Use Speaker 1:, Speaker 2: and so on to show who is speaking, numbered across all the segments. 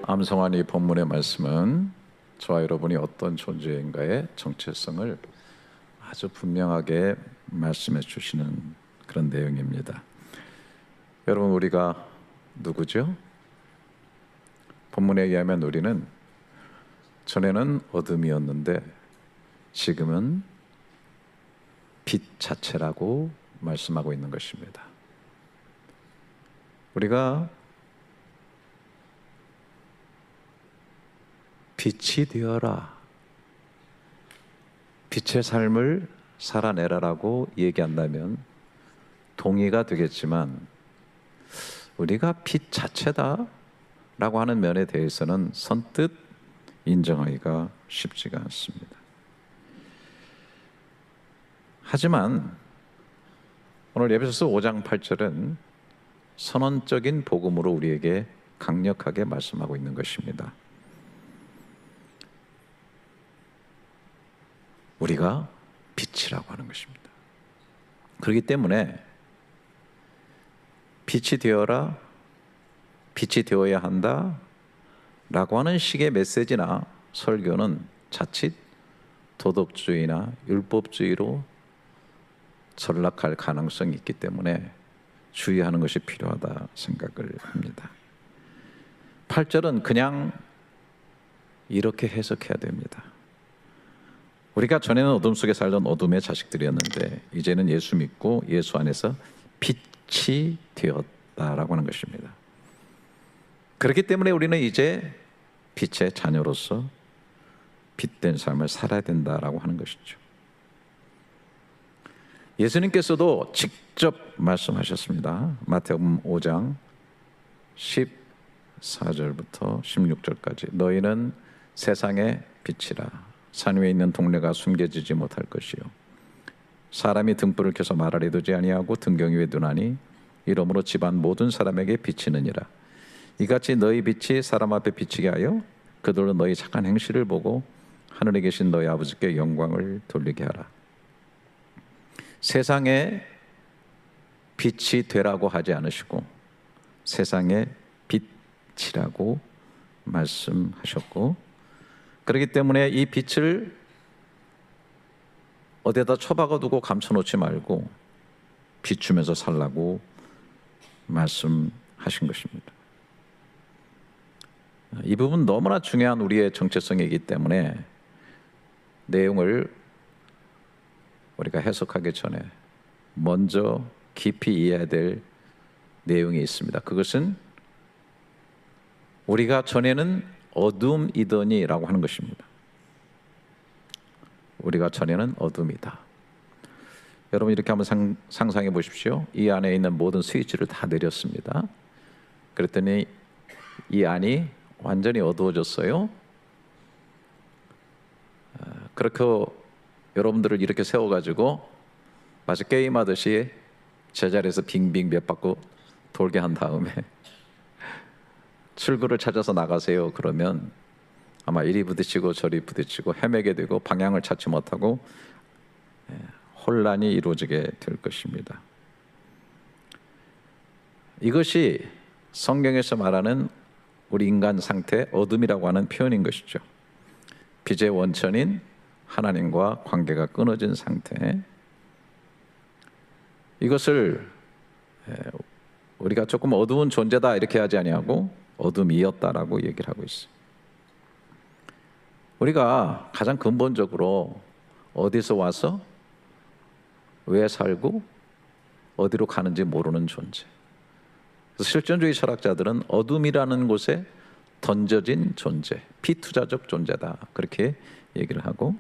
Speaker 1: 암송한 이 본문의 말씀은 저와 여러분이 어떤 존재인가의 정체성을 아주 분명하게 말씀해 주시는 그런 내용입니다. 여러분, 우리가 누구죠? 본문에 의하면 우리는 전에는 어둠이었는데 지금은 빛 자체라고 말씀하고 있는 것입니다. 우리가 빛이 되어라, 빛의 삶을 살아내라라고 얘기한다면 동의가 되겠지만, 우리가 빛 자체다 라고 하는 면에 대해서는 선뜻 인정하기가 쉽지가 않습니다. 하지만 오늘 에베소서 5장 8절은 선언적인 복음으로 우리에게 강력하게 말씀하고 있는 것입니다. 우리가 빛이라고 하는 것입니다. 그렇기 때문에 빛이 되어라, 빛이 되어야 한다 라고 하는 식의 메시지나 설교는 자칫 도덕주의나 율법주의로 전락할 가능성이 있기 때문에 주의하는 것이 필요하다 생각을 합니다. 8절은 그냥 이렇게 해석해야 됩니다. 우리가 전에는 어둠 속에 살던 어둠의 자식들이었는데 이제는 예수 믿고 예수 안에서 빛이 되었다라고 하는 것입니다. 그렇기 때문에 우리는 이제 빛의 자녀로서 빛된 삶을 살아야 된다라고 하는 것이죠. 예수님께서도 직접 말씀하셨습니다. 마태복음 5장 14절부터 16절까지 너희는 세상의 빛이라. 산 위에 있는 동네가 숨겨지지 못할 것이요 사람이 등불을 켜서 말 아래 두지 아니하고 등경 위에 두나니 이러므로 집안 모든 사람에게 비치느니라. 이같이 너희 빛이 사람 앞에 비치게 하여 그들로 너희 착한 행실을 보고 하늘에 계신 너희 아버지께 영광을 돌리게 하라. 세상에 빛이 되라고 하지 않으시고 세상의 빛이라고 말씀하셨고, 그렇기 때문에 이 빛을 어디에다 처박아 두고 감춰놓지 말고 비추면서 살라고 말씀하신 것입니다. 이 부분 너무나 중요한 우리의 정체성이기 때문에 내용을 우리가 해석하기 전에 먼저 깊이 이해해야 될 내용이 있습니다. 그것은 우리가 전에는 어둠이더니 라고 하는 것입니다. 우리가 전에는 어둠이다. 여러분, 이렇게 한번 상상해 보십시오. 이 안에 있는 모든 스위치를 다 내렸습니다. 그랬더니 이 안이 완전히 어두워졌어요. 그렇게 여러분들을 이렇게 세워가지고 마치 게임하듯이 제자리에서 빙빙 몇 바퀴 돌게 한 다음에 출구를 찾아서 나가세요. 그러면 아마 이리 부딪히고 저리 부딪히고 헤매게 되고 방향을 찾지 못하고 혼란이 이루어지게 될 것입니다. 이것이 성경에서 말하는 우리 인간 상태 어둠이라고 하는 표현인 것이죠. 빛의 원천인 하나님과 관계가 끊어진 상태. 이것을 우리가 조금 어두운 존재다 이렇게 하지 아니하고 어둠이었다라고 얘기를 하고 있어요. 우리가 가장 근본적으로 어디서 와서 왜 살고 어디로 가는지 모르는 존재. 그래서 실존주의 철학자들은 어둠이라는 곳에 던져진 존재, 피투자적 존재다 그렇게 얘기를 하고,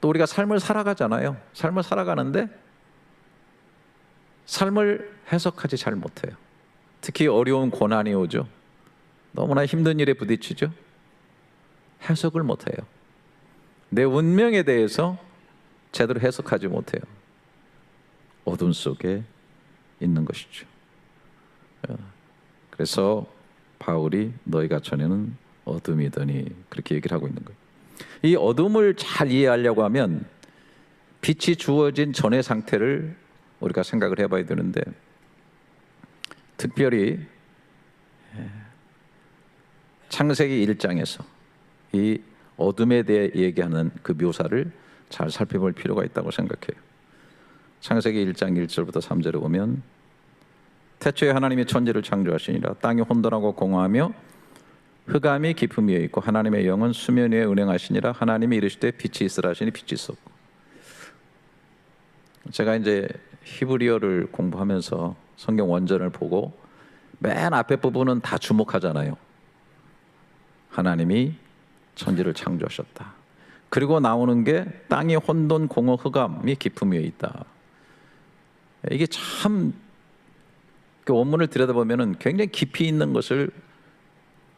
Speaker 1: 또 우리가 삶을 살아가잖아요. 삶을 살아가는데 삶을 해석하지 잘 못해요. 특히 어려운 고난이 오죠. 너무나 힘든 일에 부딪히죠. 해석을 못해요. 내 운명에 대해서 제대로 해석하지 못해요. 어둠 속에 있는 것이죠. 그래서 바울이 너희가 전에는 어둠이더니 그렇게 얘기를 하고 있는 거예요. 이 어둠을 잘 이해하려고 하면 빛이 주어진 전의 상태를 우리가 생각을 해봐야 되는데, 특별히 창세기 1장에서 이 어둠에 대해 얘기하는 그 묘사를 잘 살펴볼 필요가 있다고 생각해요. 창세기 1장 1절부터 3절에 보면 태초에 하나님이 천지를 창조하시니라. 땅이 혼돈하고 공허하며 흑암이 깊음 위에 있고 하나님의 영은 수면 위에 운행하시니라. 하나님이 이르시되 빛이 있으라 하시니 빛이 있었고. 제가 이제 히브리어를 공부하면서 성경 원전을 보고 맨 앞에 부분은 다 주목하잖아요. 하나님이 천지를 창조하셨다. 그리고 나오는 게 땅이 혼돈 공허 흑암이 깊음 위에 있다. 이게 참 그 원문을 들여다보면 굉장히 깊이 있는 것을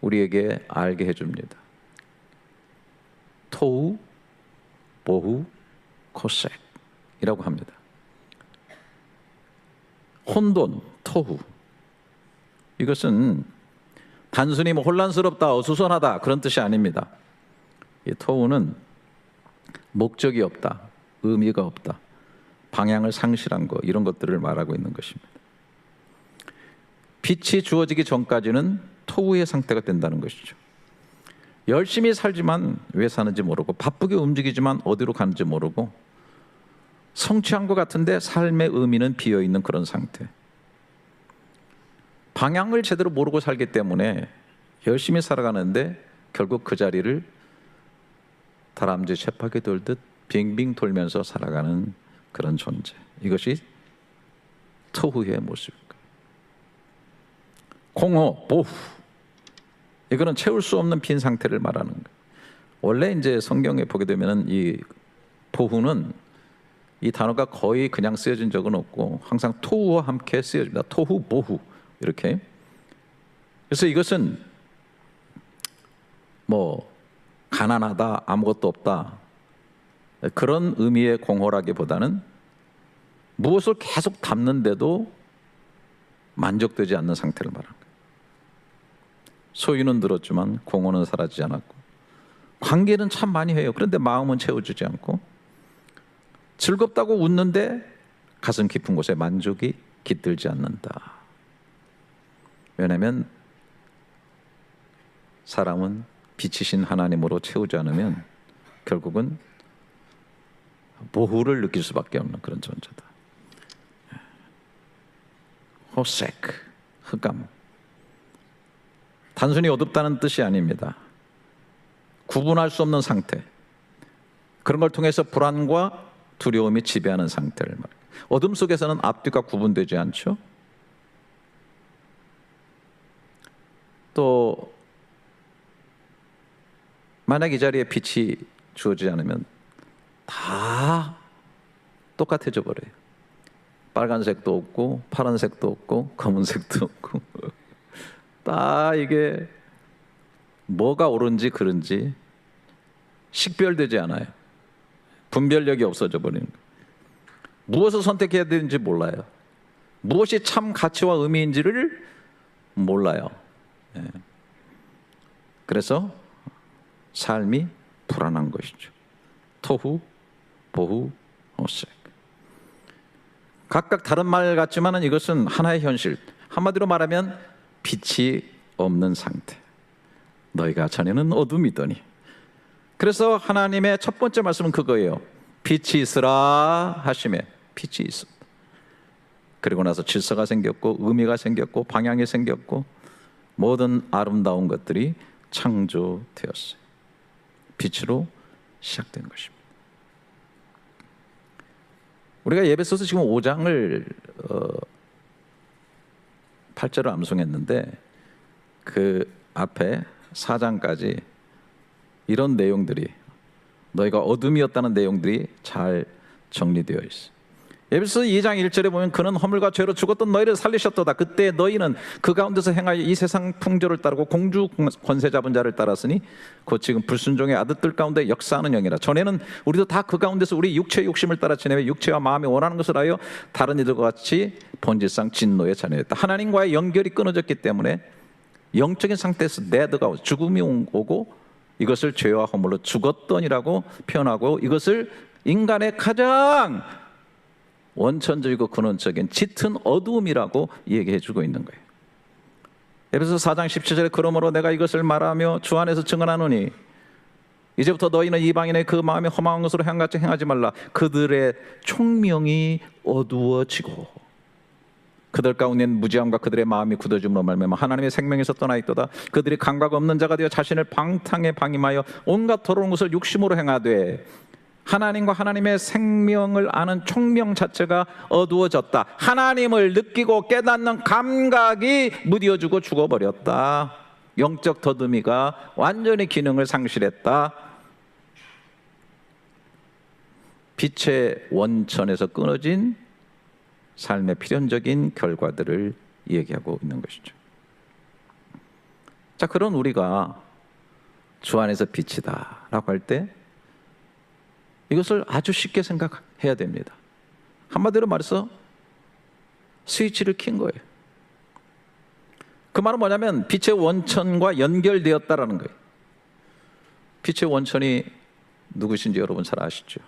Speaker 1: 우리에게 알게 해줍니다. 토우, 보후, 코섹이라고 합니다. 혼돈, 토후, 이것은 단순히 뭐 혼란스럽다, 어수선하다 그런 뜻이 아닙니다. 이 토우는 목적이 없다, 의미가 없다, 방향을 상실한 것, 이런 것들을 말하고 있는 것입니다. 빛이 주어지기 전까지는 토우의 상태가 된다는 것이죠. 열심히 살지만 왜 사는지 모르고, 바쁘게 움직이지만 어디로 가는지 모르고, 성취한 것 같은데 삶의 의미는 비어있는 그런 상태. 방향을 제대로 모르고 살기 때문에 열심히 살아가는데 결국 그 자리를 다람쥐 쳇바퀴 돌듯 빙빙 돌면서 살아가는 그런 존재. 이것이 토후의 모습입니다. 공허, 보후, 이거는 채울 수 없는 빈 상태를 말하는 거예요. 원래 이제 성경에 보게 되면은 이 보후는 이 단어가 거의 그냥 쓰여진 적은 없고 항상 토후와 함께 쓰여집니다. 토후, 보후 이렇게. 그래서 이것은 뭐 가난하다, 아무것도 없다 그런 의미의 공허라기보다는 무엇을 계속 담는데도 만족되지 않는 상태를 말하는 거예요. 소유는 늘었지만 공허는 사라지지 않았고, 관계는 참 많이 해요. 그런데 마음은 채워주지 않고, 즐겁다고 웃는데 가슴 깊은 곳에 만족이 깃들지 않는다. 왜냐하면 사람은 빛이신 하나님으로 채우지 않으면 결국은 보후를 느낄 수밖에 없는 그런 존재다. 호색, 흑암, 단순히 어둡다는 뜻이 아닙니다. 구분할 수 없는 상태, 그런 걸 통해서 불안과 두려움이 지배하는 상태를 말해요. 어둠 속에서는 앞뒤가 구분되지 않죠. 또 만약 이 자리에 빛이 주어지지 않으면 다 똑같아져 버려요. 빨간색도 없고 파란색도 없고 검은색도 없고 다 이게 뭐가 옳은지 그른지 식별되지 않아요. 분별력이 없어져 버리는 거예요. 무엇을 선택해야 되는지 몰라요. 무엇이 참 가치와 의미인지를 몰라요. 그래서 삶이 불안한 것이죠. 토후, 보후, 호색. 각각 다른 말 같지만 이것은 하나의 현실. 한마디로 말하면 빛이 없는 상태. 너희가 전에는 어둠이더니. 그래서 하나님의 첫 번째 말씀은 그거예요. 빛이 있으라 하시매 빛이 있었다. 그리고 나서 질서가 생겼고 의미가 생겼고 방향이 생겼고 모든 아름다운 것들이 창조되었어요. 빛으로 시작된 것입니다. 우리가 예배소서 지금 5장을 8절을 암송했는데 그 앞에 4장까지 이런 내용들이, 너희가 어둠이었다는 내용들이 잘 정리되어 있어요. 에베소서 2장 1절에 보면 그는 허물과 죄로 죽었던 너희를 살리셨도다. 그때 너희는 그 가운데서 행하여 이 세상 풍조를 따르고 공주 권세 잡은 자를 따랐으니 곧 지금 불순종의 아들들 가운데 역사하는 영이라. 전에는 우리도 다 그 가운데서 우리 육체의 욕심을 따라 지내며 육체와 마음이 원하는 것을 하여 다른 이들과 같이 본질상 진노의 자녀였다. 하나님과의 연결이 끊어졌기 때문에 영적인 상태에서 데드가 죽음이 오고 이것을 죄와 허물로 죽었더니라고 표현하고, 이것을 인간의 가장 원천적이고 근원적인 짙은 어두움이라고 얘기해 주고 있는 거예요. 에베소서 4장 17절에 그러므로 내가 이것을 말하며 주 안에서 증언하노니 이제부터 너희는 이방인의 그 마음이 허망한 것으로 행같이 행하지 말라. 그들의 총명이 어두워지고 그들 가운데는 무지함과 그들의 마음이 굳어짐으로 말미암아 하나님의 생명에서 떠나 있도다. 그들이 감각 없는 자가 되어 자신을 방탕에 방임하여 온갖 더러운 것을 육심으로 행하되 하나님과 하나님의 생명을 아는 총명 자체가 어두워졌다. 하나님을 느끼고 깨닫는 감각이 무뎌지고 죽어버렸다. 영적 더듬이가 완전히 기능을 상실했다. 빛의 원천에서 끊어진 삶의 필연적인 결과들을 얘기하고 있는 것이죠. 자, 그런 우리가 주 안에서 빛이다 라고 할 때 이것을 아주 쉽게 생각해야 됩니다. 한마디로 말해서 스위치를 킨 거예요. 그 말은 뭐냐면 빛의 원천과 연결되었다라는 거예요. 빛의 원천이 누구신지 여러분 잘 아시죠?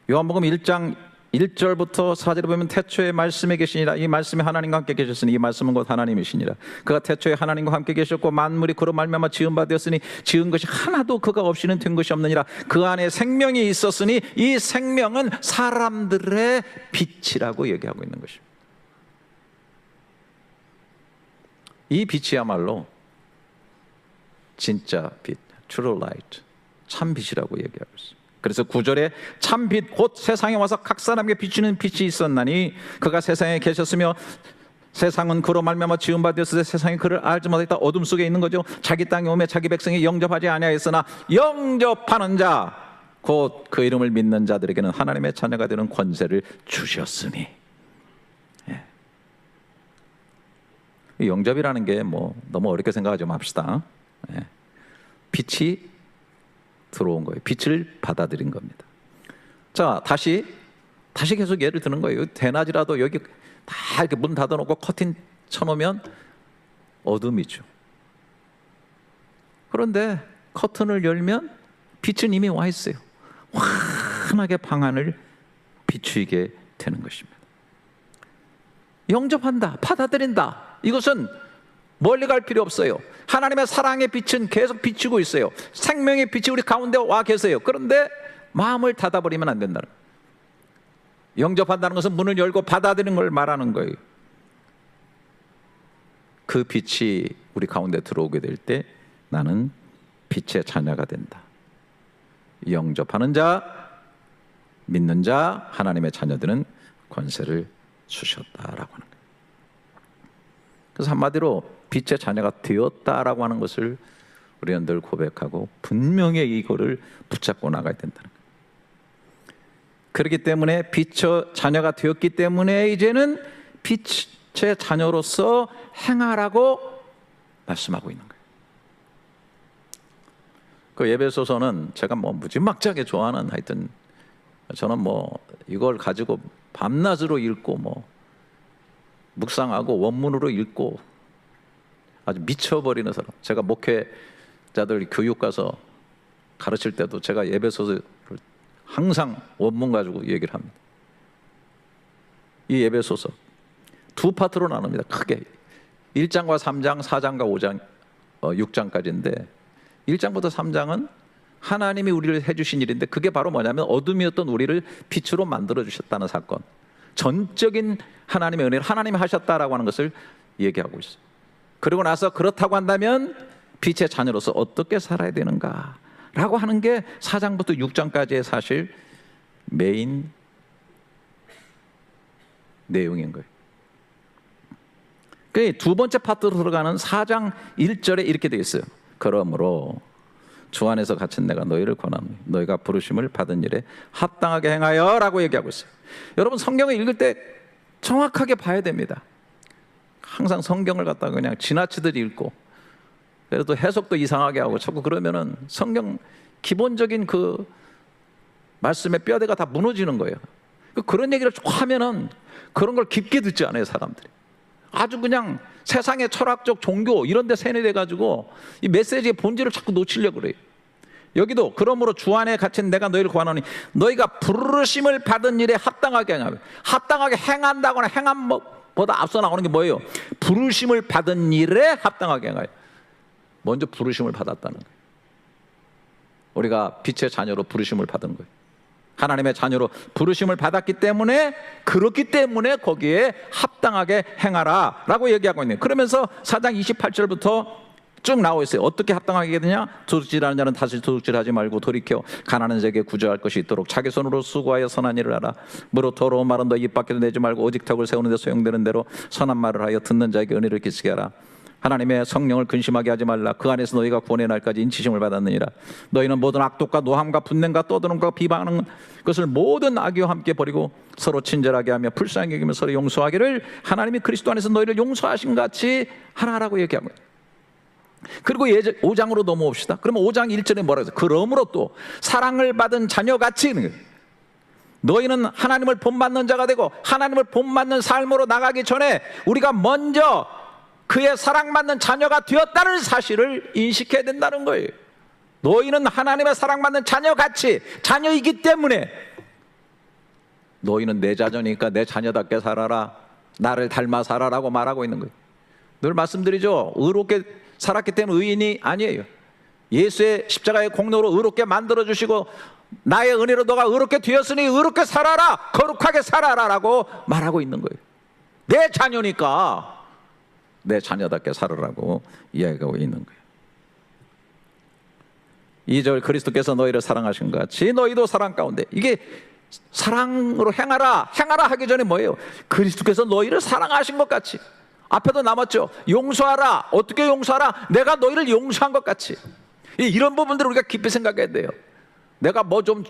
Speaker 1: 요한복음 1장 1절부터 4절에 보면 태초에 말씀에 계시니라. 이 말씀이 하나님과 함께 계셨으니 이 말씀은 곧 하나님이시니라. 그가 태초에 하나님과 함께 계셨고 만물이 그로 말미암아 지은 바 되었으니 지은 것이 하나도 그가 없이는 된 것이 없느니라. 그 안에 생명이 있었으니 이 생명은 사람들의 빛이라고 얘기하고 있는 것입니다. 이 빛이야말로 진짜 빛, true light, 참 빛이라고 얘기하고 있습니다. 그래서 9절에 참빛 곧 세상에 와서 각 사람에게 비추는 빛이 있었나니 그가 세상에 계셨으며 세상은 그로 말미암아 지은 바 되었을 때 세상이 그를 알지 못했다. 어둠 속에 있는 거죠. 자기 땅에 오매 자기 백성이 영접하지 아니하였으나 영접하는 자 곧 그 이름을 믿는 자들에게는 하나님의 자녀가 되는 권세를 주셨으니. 예. 영접이라는 게 뭐 너무 어렵게 생각하지 맙시다. 예. 빛이 들어온 거예요. 빛을 받아들인 겁니다. 자, 다시 계속 예를 드는 거예요. 대낮이라도 여기 다 이렇게 문 닫아놓고 커튼 쳐놓으면 어둠이죠. 그런데 커튼을 열면 빛은 이미 와 있어요. 환하게 방 안을 비추게 되는 것입니다. 영접한다, 받아들인다. 이것은 멀리 갈 필요 없어요. 하나님의 사랑의 빛은 계속 비추고 있어요. 생명의 빛이 우리 가운데 와 계세요. 그런데 마음을 닫아버리면 안 된다는 거예요. 영접한다는 것은 문을 열고 받아들이는 걸 말하는 거예요. 그 빛이 우리 가운데 들어오게 될 때 나는 빛의 자녀가 된다. 영접하는 자, 믿는 자, 하나님의 자녀들은 권세를 주셨다라고 하는 거예요. 그래서 한마디로 빛의 자녀가 되었다라고 하는 것을 우리는 늘 고백하고 분명히 이거를 붙잡고 나가야 된다는 거예요. 그렇기 때문에 빛의 자녀가 되었기 때문에 이제는 빛의 자녀로서 행하라고 말씀하고 있는 거예요. 그 에베소서는 제가 뭐 무지막지하게 좋아하는, 하여튼 저는 뭐 이걸 가지고 밤낮으로 읽고 뭐 묵상하고 원문으로 읽고 아주 미쳐버리는 사람. 제가 목회자들 교육 가서 가르칠 때도 제가 에베소서를 항상 원문 가지고 얘기를 합니다. 이 에베소서 두 파트로 나눕니다. 크게 1장과 3장, 4장과 5장, 6장까지인데 1장부터 3장은 하나님이 우리를 해주신 일인데 그게 바로 뭐냐면 어둠이었던 우리를 빛으로 만들어주셨다는 사건, 전적인 하나님의 은혜를 하나님이 하셨다라고 하는 것을 얘기하고 있어요. 그리고 나서 그렇다고 한다면 빛의 자녀로서 어떻게 살아야 되는가 라고 하는 게 4장부터 6장까지의 사실 메인 내용인 거예요. 그 두 번째 파트로 들어가는 4장 1절에 이렇게 되어 있어요. 그러므로 주 안에서 갇힌 내가 너희를 권하노니 너희가 부르심을 받은 일에 합당하게 행하여 라고 얘기하고 있어요. 여러분 성경을 읽을 때 정확하게 봐야 됩니다. 항상 성경을 갖다가 그냥 지나치듯 읽고 그래도 해석도 이상하게 하고 자꾸 그러면은 성경 기본적인 그 말씀의 뼈대가 다 무너지는 거예요. 그런 얘기를 하면은 그런 걸 깊게 듣지 않아요, 사람들이. 아주 그냥 세상의 철학적 종교 이런 데 세뇌돼 가지고 이 메시지의 본질을 자꾸 놓치려고 그래요. 여기도 그러므로 주 안에 갇힌 내가 너희를 구하노니 너희가 부르심을 받은 일에 합당하게 행하며, 합당하게 행한다거나 행한 보다 앞서 나오는 게 뭐예요? 부르심을 받은 일에 합당하게 행하여. 먼저 부르심을 받았다는 거예요. 우리가 빛의 자녀로 부르심을 받은 거예요. 하나님의 자녀로 부르심을 받았기 때문에, 그렇기 때문에 거기에 합당하게 행하라 라고 얘기하고 있네요. 그러면서 4장 28절부터 쭉 나와 있어요. 어떻게 합당하게 되냐? 도둑질하는 자는 다시 도둑질하지 말고 돌이켜 가난한 자에게 구제할 것이 있도록 자기 손으로 수고하여 선한 일을 하라. 무릇 더러운 말은 너 입 밖에도 내지 말고 오직 덕을 세우는 데 소용되는 대로 선한 말을 하여 듣는 자에게 은혜를 끼치게 하라. 하나님의 성령을 근심하게 하지 말라. 그 안에서 너희가 구원의 날까지 인치심을 받았느니라. 너희는 모든 악독과 노함과 분냄과 떠드는과 비방하는 것을 모든 악의와 함께 버리고 서로 친절하게 하며 불쌍히 여기며 서로 용서하기를 하나님이 그리스도 안에서 너희를 용서하신 같이 하라라고 얘기하고 있어요. 그리고 5장으로 넘어옵시다. 그러면 5장 1절에 뭐라고 해서 그러므로 또 사랑을 받은 자녀같이 너희는 하나님을 본받는 자가 되고 하나님을 본받는 삶으로 나가기 전에 우리가 먼저 그의 사랑받는 자녀가 되었다는 사실을 인식해야 된다는 거예요. 너희는 하나님의 사랑받는 자녀같이, 자녀이기 때문에 너희는 내 자녀니까 내 자녀답게 살아라, 나를 닮아 살아라고 말하고 있는 거예요. 늘 말씀드리죠. 의롭게 살았기 때문에 의인이 아니에요. 예수의 십자가의 공로로 의롭게 만들어주시고 나의 은혜로 너가 의롭게 되었으니 의롭게 살아라, 거룩하게 살아라 라고 말하고 있는 거예요. 내 자녀니까 내 자녀답게 살아라고 이야기하고 있는 거예요. 2절 그리스도께서 너희를 사랑하신 것 같이 너희도 사랑 가운데, 이게 사랑으로 행하라 하기 전에 뭐예요? 그리스도께서 너희를 사랑하신 것 같이. 앞에도 남았죠. 용서하라. 어떻게 용서하라? 내가 너희를 용서한 것 같이. 이런 부분들을 우리가 깊이 생각해야 돼요. 내가 뭐 좀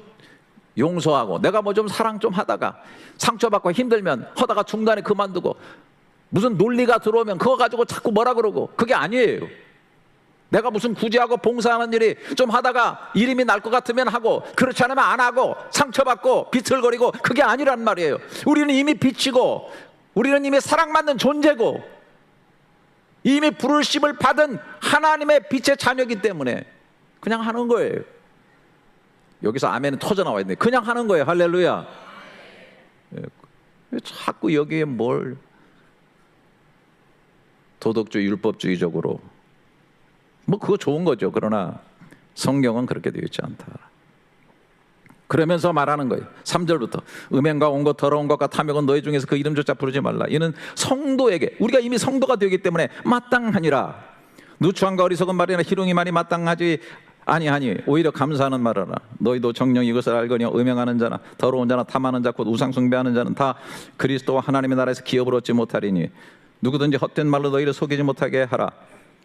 Speaker 1: 용서하고 내가 뭐 좀 사랑 좀 하다가 상처받고 힘들면 하다가 중간에 그만두고 무슨 논리가 들어오면 그거 가지고 자꾸 뭐라 그러고, 그게 아니에요. 내가 무슨 구제하고 봉사하는 일이 좀 하다가 이름이 날 것 같으면 하고 그렇지 않으면 안 하고 상처받고 비틀거리고, 그게 아니란 말이에요. 우리는 이미 빛이고 우리는 이미 사랑받는 존재고 이미 부르심을 받은 하나님의 빛의 자녀이기 때문에 그냥 하는 거예요. 여기서 아멘은 터져 나와 있네. 그냥 하는 거예요. 할렐루야. 왜 자꾸 여기에 뭘 도덕주의, 율법주의적으로, 뭐 그거 좋은 거죠. 그러나 성경은 그렇게 되어 있지 않다. 그러면서 말하는 거예요. 3절부터 음행과 온것 더러운 것과 탐욕은 너희 중에서 그 이름조차 부르지 말라. 이는 성도에게, 우리가 이미 성도가 되기 때문에 마땅하니라. 누추함과 어리석은 말이나 희롱이 말이 마땅하지 아니하니 오히려 감사하는 말하라. 너희도 정녕 이것을 알거니와 음행하는 자나 더러운 자나 탐하는 자 곧 우상 숭배하는 자는 다 그리스도와 하나님의 나라에서 기업을 얻지 못하리니 누구든지 헛된 말로 너희를 속이지 못하게 하라.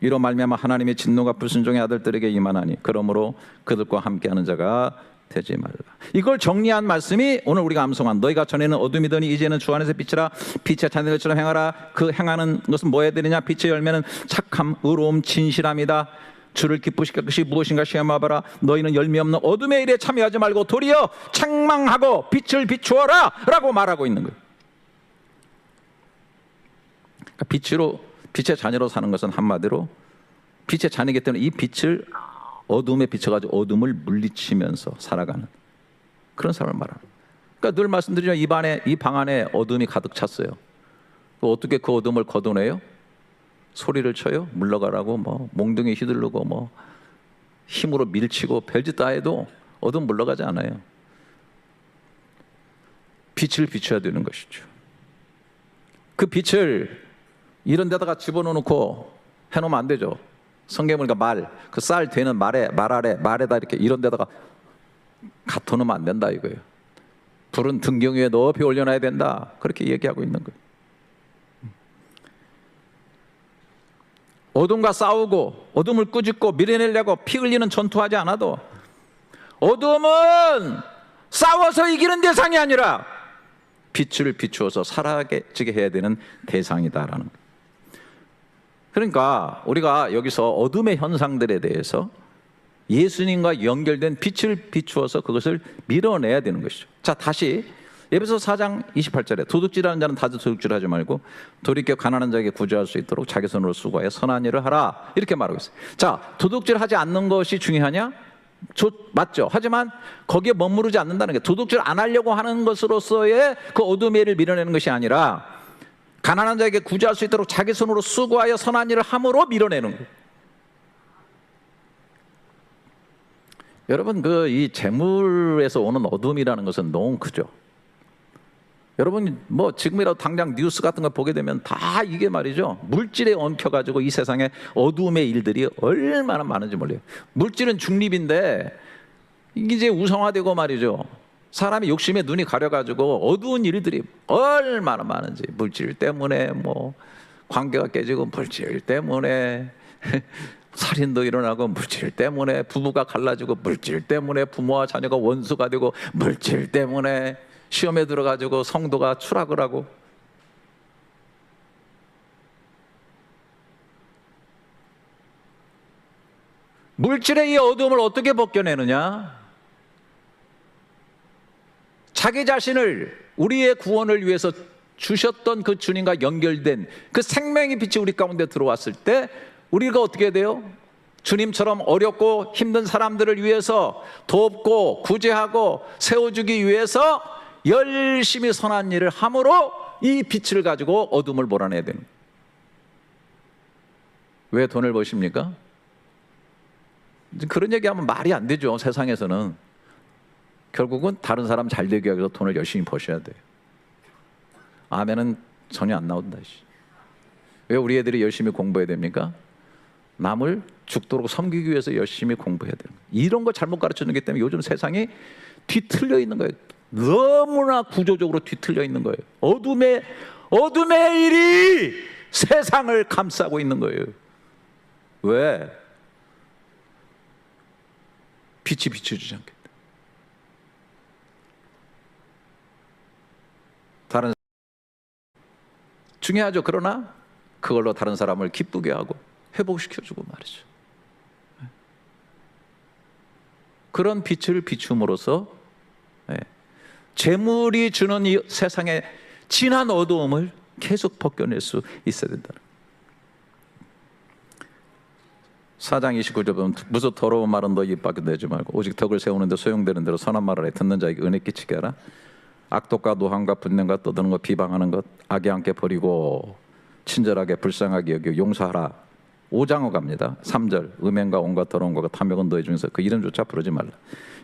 Speaker 1: 이로 말미암아 하나님의 진노가 불순종의 아들들에게 임하나니 그러므로 그들과 함께하는 자가 되지 말라. 이걸 정리한 말씀이 오늘 우리가 암송한 너희가 전에는 어둠이더니 이제는 주 안에서 빛이라. 빛의 자녀들처럼 행하라. 그 행하는 것은 뭐 해야 되느냐? 빛의 열매는 착함, 의로움, 진실함이다. 주를 기쁘시킬 것이 무엇인가 시험해봐라. 너희는 열매 없는 어둠의 일에 참여하지 말고 도리어 책망하고 빛을 비추어라 라고 말하고 있는 거예요. 그러니까 빛의 자녀로 사는 것은 한마디로 빛의 자녀이기 때문에 이 빛을 어둠에 비춰가지고 어둠을 물리치면서 살아가는 그런 사람을 말합니다. 그러니까 늘 말씀드리죠. 이 방 안에 어둠이 가득 찼어요. 어떻게 그 어둠을 걷어내요? 소리를 쳐요? 물러가라고 뭐 몽둥이 휘두르고 뭐 힘으로 밀치고 별짓 다 해도 어둠 물러가지 않아요. 빛을 비춰야 되는 것이죠. 그 빛을 이런 데다가 집어넣고 해놓으면 안 되죠. 성경에 보니까 그 쌀 되는 말 아래다 이렇게 이런 데다가 갖다 놓으면 안 된다 이거예요. 불은 등경 위에 높이 올려놔야 된다. 그렇게 얘기하고 있는 거예요. 어둠과 싸우고 어둠을 꾸짖고 밀어내려고 피 흘리는 전투하지 않아도 어둠은 싸워서 이기는 대상이 아니라 빛을 비추어서 사라지게 해야 되는 대상이다라는 거예요. 그러니까 우리가 여기서 어둠의 현상들에 대해서 예수님과 연결된 빛을 비추어서 그것을 밀어내야 되는 것이죠. 자, 다시 에베소서 4장 28절에 도둑질하는 자는 다시 도둑질하지 말고 돌이켜 가난한 자에게 구제할 수 있도록 자기 손으로 수고하여 선한 일을 하라 이렇게 말하고 있어요. 자, 도둑질하지 않는 것이 중요하냐? 맞죠. 하지만 거기에 머무르지 않는다는 게 도둑질 안 하려고 하는 것으로서의 그 어둠의 일을 밀어내는 것이 아니라 가난한 자에게 구제할 수 있도록 자기 손으로 수고하여 선한 일을 함으로 밀어내는 거예요. 여러분, 이 재물에서 오는 어둠이라는 것은 너무 크죠. 여러분, 뭐 지금이라도 당장 뉴스 같은 거 보게 되면 다 이게 말이죠, 물질에 엉켜가지고 이 세상에 어둠의 일들이 얼마나 많은지 몰라요. 물질은 중립인데 이게 이제 우상화되고 말이죠, 사람이 욕심에 눈이 가려가지고 어두운 일들이 얼마나 많은지, 물질 때문에 뭐 관계가 깨지고, 물질 때문에 살인도 일어나고, 물질 때문에 부부가 갈라지고, 물질 때문에 부모와 자녀가 원수가 되고, 물질 때문에 시험에 들어가지고 성도가 추락을 하고. 물질의 이 어둠을 어떻게 벗겨내느냐? 자기 자신을 우리의 구원을 위해서 주셨던 그 주님과 연결된 그 생명의 빛이 우리 가운데 들어왔을 때 우리가 어떻게 돼요? 주님처럼 어렵고 힘든 사람들을 위해서 돕고 구제하고 세워주기 위해서 열심히 선한 일을 함으로 이 빛을 가지고 어둠을 몰아내야 되는 거예요. 왜 돈을 버십니까? 그런 얘기하면 말이 안 되죠. 세상에서는 결국은 다른 사람 잘 되기 위해서 돈을 열심히 버셔야 돼요. 아멘은 전혀 안 나온다. 왜 우리 애들이 열심히 공부해야 됩니까? 남을 죽도록 섬기기 위해서 열심히 공부해야 돼요. 이런 거 잘못 가르쳐 주기 때문에 요즘 세상이 뒤틀려 있는 거예요. 너무나 구조적으로 뒤틀려 있는 거예요. 어둠의 일이 세상을 감싸고 있는 거예요. 왜? 빛이 비춰주지 않겠다. 다른 중요하죠. 그러나 그걸로 다른 사람을 기쁘게 하고 회복시켜주고 말이죠. 그런 빛을 비춤으로써 재물이 주는 이 세상의 진한 어두움을 계속 벗겨낼 수 있어야 된다. 4장 29절 보면 무슨 더러운 말은 너 입 밖에 내지 말고 오직 덕을 세우는 데 소용되는 대로 선한 말을 해 듣는 자에게 은혜 끼치게 하라. 악독과 노함과 분냄과 떠드는 것 비방하는 것 악에 함께 버리고 친절하게 불쌍하게 여기고 용서하라. 5장어 갑니다. 3절 음행과 온갖 더러운 것과 탐욕은 너희 중에서 그 이름조차 부르지 말라.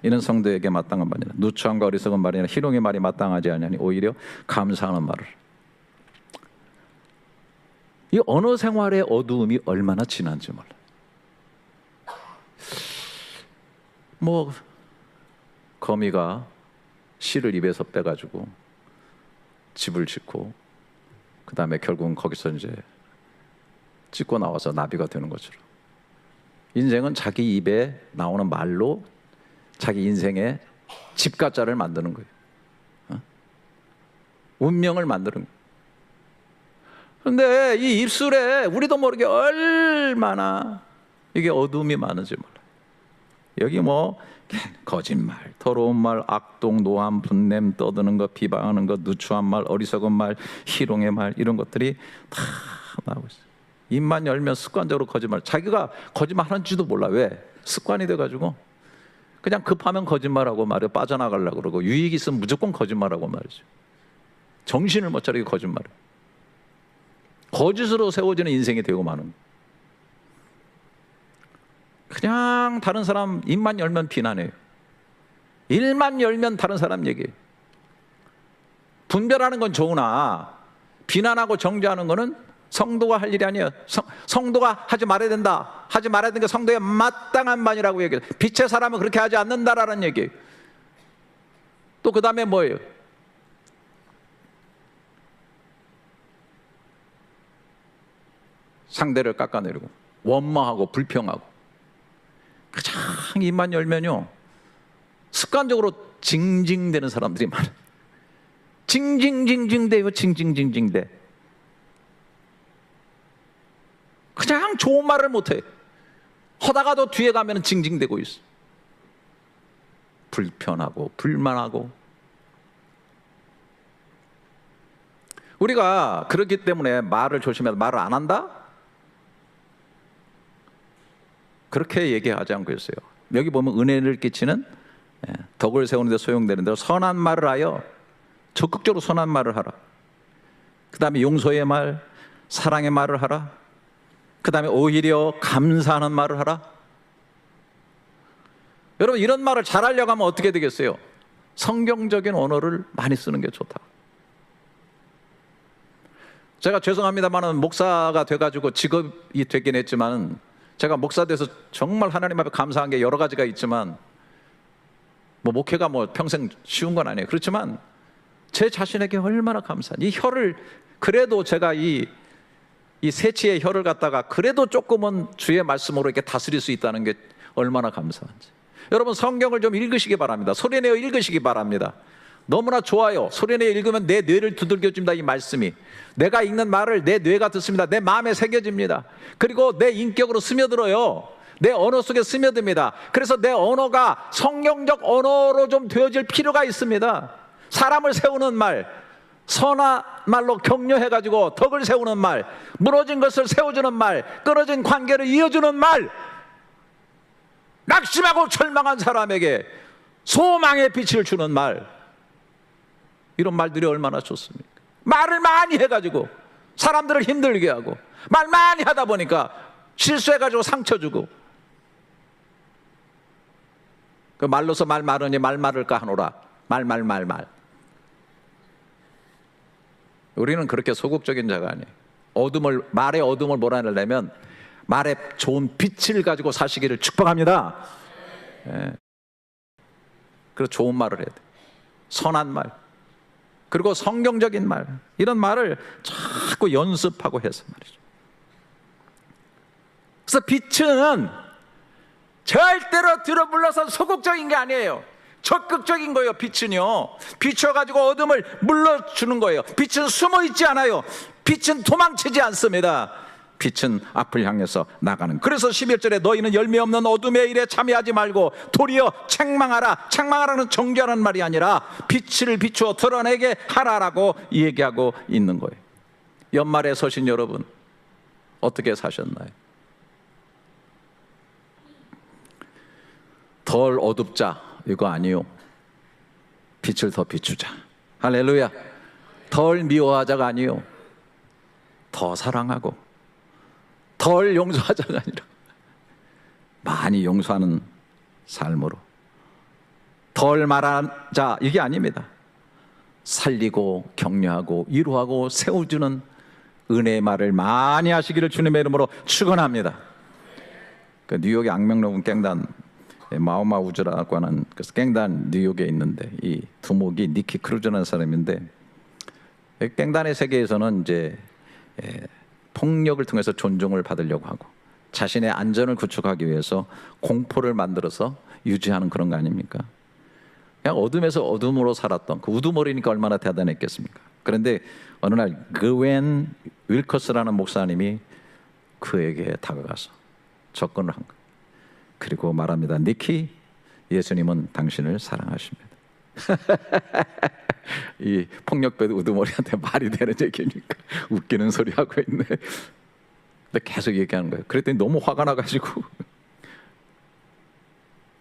Speaker 1: 이는 성도에게 마땅한 말이라. 누추함과 어리석은 말이나 희롱의 말이 마땅하지 아니하니 오히려 감사하는 말을. 이 언어 생활의 어두움이 얼마나 진한지 몰라. 뭐 거미가 실을 입에서 빼가지고 집을 짓고 그 다음에 결국은 거기서 이제 찢고 나와서 나비가 되는 것처럼 인생은 자기 입에 나오는 말로 자기 인생의 집가짜를 만드는 거예요. 운명을 만드는 거예요. 그런데 이 입술에 우리도 모르게 얼마나 이게 어둠이 많은지 몰라요. 여기 뭐 거짓말, 더러운 말, 악독, 노함, 분냄, 떠드는 것, 비방하는 것, 누추한 말, 어리석은 말, 희롱의 말, 이런 것들이 다 나오고 있어요. 입만 열면 습관적으로 거짓말, 자기가 거짓말하는지도 몰라. 왜? 습관이 돼가지고 그냥 급하면 거짓말하고 말이야, 빠져나가려고 그러고 유익이 있으면 무조건 거짓말하고 말이죠. 정신을 못 차리게 거짓말해. 거짓으로 세워지는 인생이 되고 마는 거예요. 그냥 다른 사람 입만 열면 비난해요. 입만 열면 다른 사람 얘기해요. 분별하는 건 좋으나 비난하고 정죄하는 거는 성도가 할 일이 아니에요. 성도가 하지 말아야 된다. 하지 말아야 되는 게 성도의 마땅한 반이라고 얘기해요. 빛의 사람은 그렇게 하지 않는다라는 얘기예요. 또 그 다음에 뭐예요? 상대를 깎아내리고 원망하고 불평하고. 가장 입만 열면요 습관적으로 징징대는 사람들이 많아요. 징징징징대요. 징징징징대. 그냥 좋은 말을 못해. 하다가도 뒤에 가면 징징대고 있어. 불편하고 불만하고. 우리가 그렇기 때문에 말을 조심해서 말을 안 한다? 그렇게 얘기하지 않고 있어요. 여기 보면 은혜를 끼치는 덕을 세우는 데 소용되는 대로 선한 말을 하여 적극적으로 선한 말을 하라. 그 다음에 용서의 말, 사랑의 말을 하라. 그 다음에 오히려 감사하는 말을 하라. 여러분, 이런 말을 잘하려고 하면 어떻게 되겠어요? 성경적인 언어를 많이 쓰는 게 좋다. 제가 죄송합니다만 목사가 돼가지고 직업이 되긴 했지만, 제가 목사 돼서 정말 하나님 앞에 감사한 게 여러 가지가 있지만, 목회가 평생 쉬운 건 아니에요. 그렇지만 제 자신에게 얼마나 감사한, 이 혀를, 그래도 제가 이 세치의 혀를 갖다가 그래도 조금은 주의 말씀으로 이렇게 다스릴 수 있다는 게 얼마나 감사한지. 여러분, 성경을 좀 읽으시기 바랍니다. 소리내어 읽으시기 바랍니다. 너무나 좋아요. 소리내어 읽으면 내 뇌를 두들겨줍니다. 이 말씀이, 내가 읽는 말을 내 뇌가 듣습니다. 내 마음에 새겨집니다. 그리고 내 인격으로 스며들어요. 내 언어 속에 스며듭니다. 그래서 내 언어가 성경적 언어로 좀 되어질 필요가 있습니다. 사람을 세우는 말, 선한 말로 격려해가지고 덕을 세우는 말, 무너진 것을 세워주는 말, 끊어진 관계를 이어주는 말, 낙심하고 절망한 사람에게 소망의 빛을 주는 말, 이런 말들이 얼마나 좋습니까? 말을 많이 해가지고 사람들을 힘들게 하고, 말 많이 하다 보니까 실수해가지고 상처 주고, 그 말로서 말 많으니 말 많을까 하노라. 말. 우리는 그렇게 소극적인 자가 아니에요. 말의 어둠을 몰아내려면 말에 좋은 빛을 가지고 사시기를 축복합니다. 예. 그래서 좋은 말을 해야 돼. 선한 말, 그리고 성경적인 말, 이런 말을 자꾸 연습하고 해서 말이죠. 그래서 빛은 절대로 들어불러서 소극적인 게 아니에요. 적극적인 거예요. 빛은요, 비춰가지고 어둠을 물러주는 거예요. 빛은 숨어있지 않아요. 빛은 도망치지 않습니다. 빛은 앞을 향해서 나가는. 그래서 11절에 너희는 열매 없는 어둠의 일에 참여하지 말고 도리어 책망하라. 책망하라는 정죄하는 말이 아니라 빛을 비추어 드러내게 하라라고 얘기하고 있는 거예요. 연말에 서신 여러분, 어떻게 사셨나요? 덜 어둡자 이거 아니요. 빛을 더 비추자. 할렐루야. 덜 미워하자가 아니요. 더 사랑하고 덜 용서하자가 아니라 많이 용서하는 삶으로. 덜 말하자 이게 아닙니다. 살리고 격려하고 위로하고 세워주는 은혜의 말을 많이 하시기를 주님의 이름으로 축원합니다. 그 뉴욕의 악명높은 갱단 마오마우즈라고 하는 그 갱단 뉴욕에 있는데, 이 두목이 니키 크루즈라는 사람인데, 갱단의 세계에서는 이제 폭력을 통해서 존중을 받으려고 하고 자신의 안전을 구축하기 위해서 공포를 만들어서 유지하는 그런 거 아닙니까? 그냥 어둠에서 어둠으로 살았던 그 우두머리니까 얼마나 대단했겠습니까? 그런데 어느 날 그웬 윌커스라는 목사님이 그에게 다가가서 접근을 한 거예요. 그리고 말합니다. 니키, 예수님은 당신을 사랑하십니다. 이 폭력배 우두머리한테 말이 되는 얘기니까 웃기는 소리 하고 있네. 근데 계속 얘기하는 거예요. 그랬더니 너무 화가 나가지고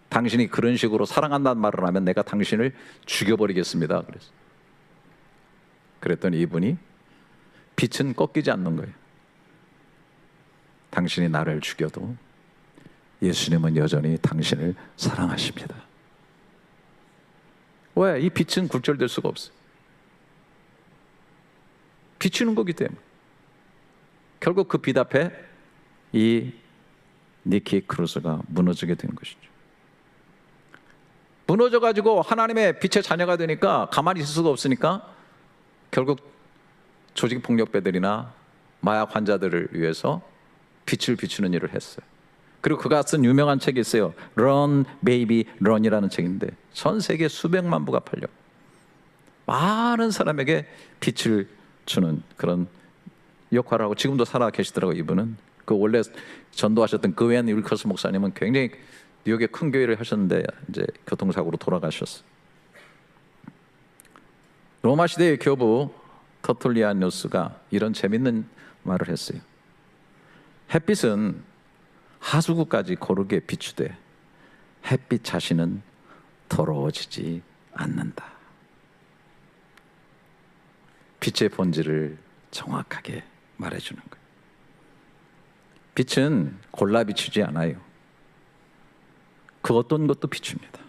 Speaker 1: 당신이 그런 식으로 사랑한다는 말을 하면 내가 당신을 죽여버리겠습니다. 그랬더니 이분이 빛은 꺾이지 않는 거예요. 당신이 나를 죽여도 예수님은 여전히 당신을 사랑하십니다. 왜? 이 빛은 굴절될 수가 없어요. 비추는 거기 때문에. 결국 그 빛 앞에 이 니키 크루즈가 무너지게 된 것이죠. 무너져가지고 하나님의 빛의 자녀가 되니까 가만히 있을 수가 없으니까 결국 조직폭력배들이나 마약 환자들을 위해서 빛을 비추는 일을 했어요. 그리고 그가 쓴 유명한 책이 있어요. Run Baby Run이라는 책인데 전 세계 수백만 부가 팔려 많은 사람에게 빛을 주는 그런 역할을 하고 지금도 살아 계시더라고요. 이분은 그 원래 전도하셨던 그웬 윌커스 목사님은 굉장히 뉴욕에 큰 교회를 하셨는데 이제 교통사고로 돌아가셨어요. 로마 시대의 교부 터툴리아누스가 이런 재밌는 말을 했어요. 햇빛은 하수구까지 고르게 비추되 햇빛 자신은 더러워지지 않는다. 빛의 본질을 정확하게 말해주는 거예요. 빛은 골라 비추지 않아요. 그 어떤 것도 비춥니다.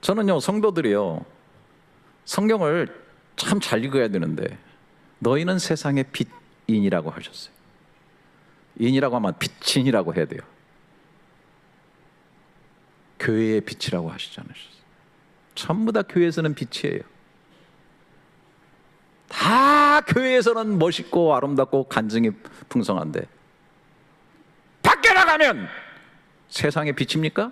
Speaker 1: 저는요, 성도들이요, 성경을 참 잘 읽어야 되는데 너희는 세상의 빛인이라고 하셨어요. 인이라고 하면 빛인이라고 해야 돼요. 교회의 빛이라고 하시지 않으셨어요? 전부 다 교회에서는 빛이에요. 다 교회에서는 멋있고 아름답고 간증이 풍성한데 밖에 나가면 세상의 빛입니까?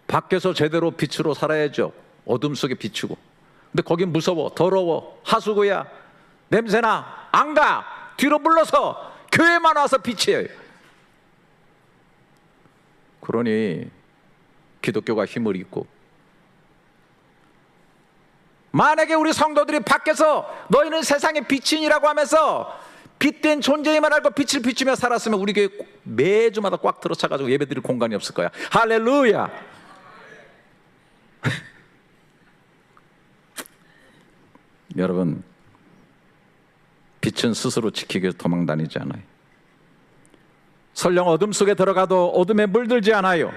Speaker 1: 밖에서 제대로 빛으로 살아야죠. 어둠 속에 비추고. 근데 거긴 무서워, 더러워, 하수구야, 냄새나, 안 가. 뒤로 물러서 교회만 와서 빛이에요. 그러니 기독교가 힘을 잃고, 만약에 우리 성도들이 밖에서 너희는 세상의 빛이라고 하면서 빛된 존재임을 알고 빛을 비추며 살았으면 우리 교회 매주마다 꽉 들어차가지고 예배드릴 공간이 없을 거야. 할렐루야. 여러분, 빛은 스스로 지키기 위해서 도망다니지 않아요. 설령 어둠 속에 들어가도 어둠에 물들지 않아요.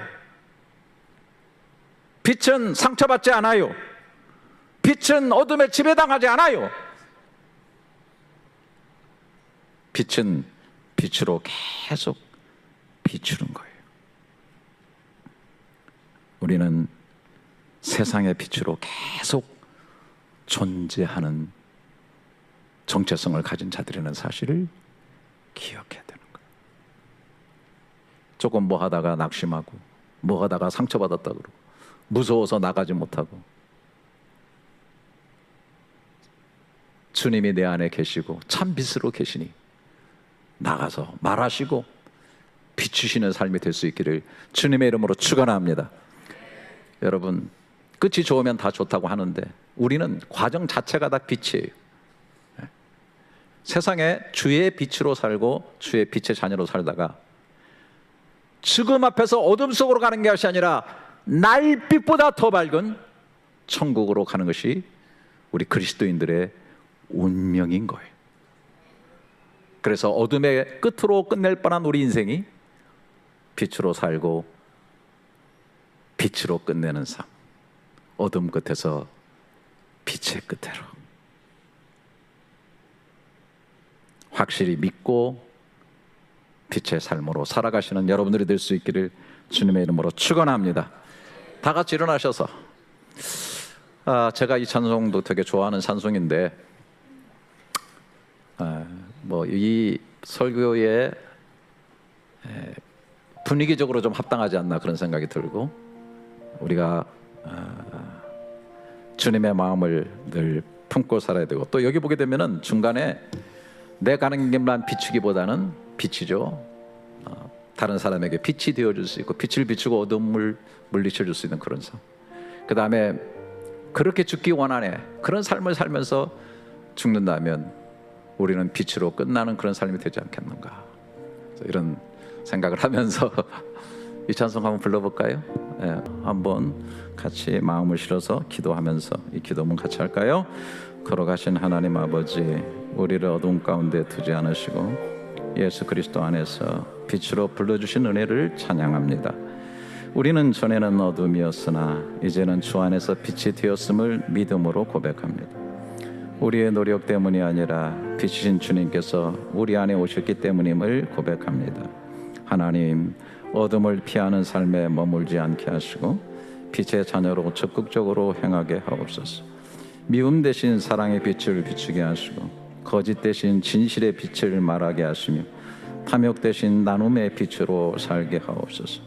Speaker 1: 빛은 상처받지 않아요. 빛은 어둠에 지배당하지 않아요. 빛은 빛으로 계속 비추는 거예요. 우리는 세상의 빛으로 계속 존재하는 정체성을 가진 자들이라는 사실을 기억해야 되는 거예요. 조금 뭐 하다가 낙심하고, 뭐 하다가 상처받았다 그러고, 무서워서 나가지 못하고, 주님이 내 안에 계시고 참 빛으로 계시니 나가서 말하시고 비추시는 삶이 될 수 있기를 주님의 이름으로 축원합니다. 여러분, 끝이 좋으면 다 좋다고 하는데 우리는 과정 자체가 다 빛이에요. 세상에 주의 빛으로 살고 주의 빛의 자녀로 살다가 죽음 앞에서 어둠 속으로 가는 것이 아니라 날빛보다 더 밝은 천국으로 가는 것이 우리 그리스도인들의 운명인 거예요. 그래서 어둠의 끝으로 끝낼 뻔한 우리 인생이 빛으로 살고 빛으로 끝내는 삶, 어둠 끝에서 빛의 끝으로 확실히 믿고 빛의 삶으로 살아가시는 여러분들이 될 수 있기를 주님의 이름으로 축원합니다. 다 같이 일어나셔서, 제가 이 찬송도 되게 좋아하는 찬송인데 뭐 이 설교의 분위기적으로 좀 합당하지 않나 그런 생각이 들고, 우리가 주님의 마음을 늘 품고 살아야 되고, 또 여기 보게 되면은 중간에 내 가는 길만 비추기보다는 빛이죠. 다른 사람에게 빛이 되어줄 수 있고 빛을 비추고 어둠을 물리쳐줄 수 있는 그런 삶. 그 다음에 그렇게 죽기 원하네, 그런 삶을 살면서 죽는다면 우리는 빛으로 끝나는 그런 삶이 되지 않겠는가, 이런 생각을 하면서 이 찬송 한번 불러볼까요? 한번 같이 마음을 실어서 기도하면서 이 기도문 같이 할까요? 걸어가신 하나님 아버지, 우리를 어둠 가운데 두지 않으시고 예수 그리스도 안에서 빛으로 불러주신 은혜를 찬양합니다. 우리는 전에는 어둠이었으나 이제는 주 안에서 빛이 되었음을 믿음으로 고백합니다. 우리의 노력 때문이 아니라 빛이신 주님께서 우리 안에 오셨기 때문임을 고백합니다. 하나님, 어둠을 피하는 삶에 머물지 않게 하시고 빛의 자녀로 적극적으로 행하게 하옵소서. 미움 대신 사랑의 빛을 비추게 하시고 거짓 대신 진실의 빛을 말하게 하시며 탐욕 대신 나눔의 빛으로 살게 하옵소서.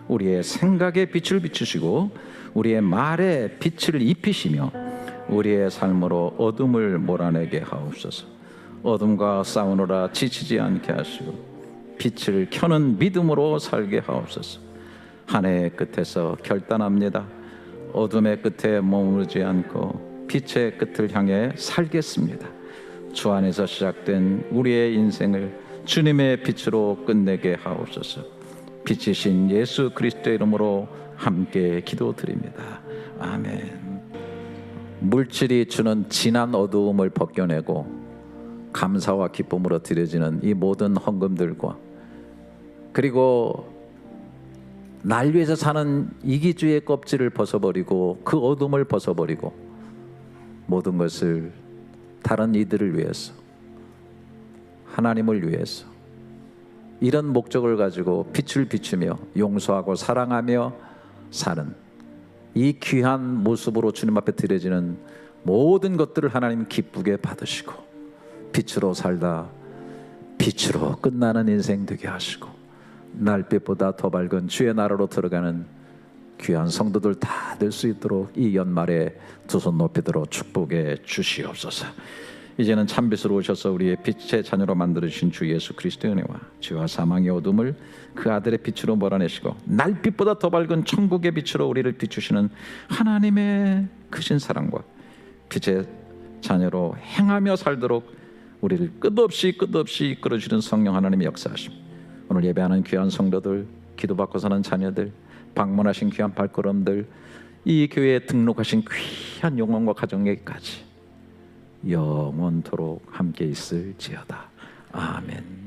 Speaker 1: 우리의 생각의 빛을 비추시고 우리의 말에 빛을 입히시며 우리의 삶으로 어둠을 몰아내게 하옵소서. 어둠과 싸우느라 지치지 않게 하시고 빛을 켜는 믿음으로 살게 하옵소서. 한 해의 끝에서 결단합니다. 어둠의 끝에 머무르지 않고 빛의 끝을 향해 살겠습니다. 주 안에서 시작된 우리의 인생을 주님의 빛으로 끝내게 하옵소서. 빛이신 예수 그리스도의 이름으로 함께 기도드립니다. 아멘. 물질이 주는 진한 어두움을 벗겨내고 감사와 기쁨으로 드려지는 이 모든 헌금들과, 그리고 날 위해서 사는 이기주의 껍질을 벗어버리고 그 어둠을 벗어버리고 모든 것을 다른 이들을 위해서, 하나님을 위해서, 이런 목적을 가지고 빛을 비추며 용서하고 사랑하며 사는 이 귀한 모습으로 주님 앞에 드려지는 모든 것들을 하나님 기쁘게 받으시고 빛으로 살다 빛으로 끝나는 인생 되게 하시고 날빛보다 더 밝은 주의 나라로 들어가는 귀한 성도들 다 될 수 있도록 이 연말에 두 손 높이 들어 축복해 주시옵소서. 이제는 참빛으로 오셔서 우리의 빛의 자녀로 만들어주신 주 예수 그리스도의 은혜와 죄와 사망의 어둠을 그 아들의 빛으로 몰아내시고 날빛보다 더 밝은 천국의 빛으로 우리를 비추시는 하나님의 크신 사랑과 빛의 자녀로 행하며 살도록 우리를 끝없이 이끌어주는 성령 하나님의 역사하심, 오늘 예배하는 귀한 성도들, 기도받고 사는 자녀들, 방문하신 귀한 발걸음들, 이 교회에 등록하신 귀한 영혼과 가정에게까지 영원토록 함께 있을지어다. 아멘.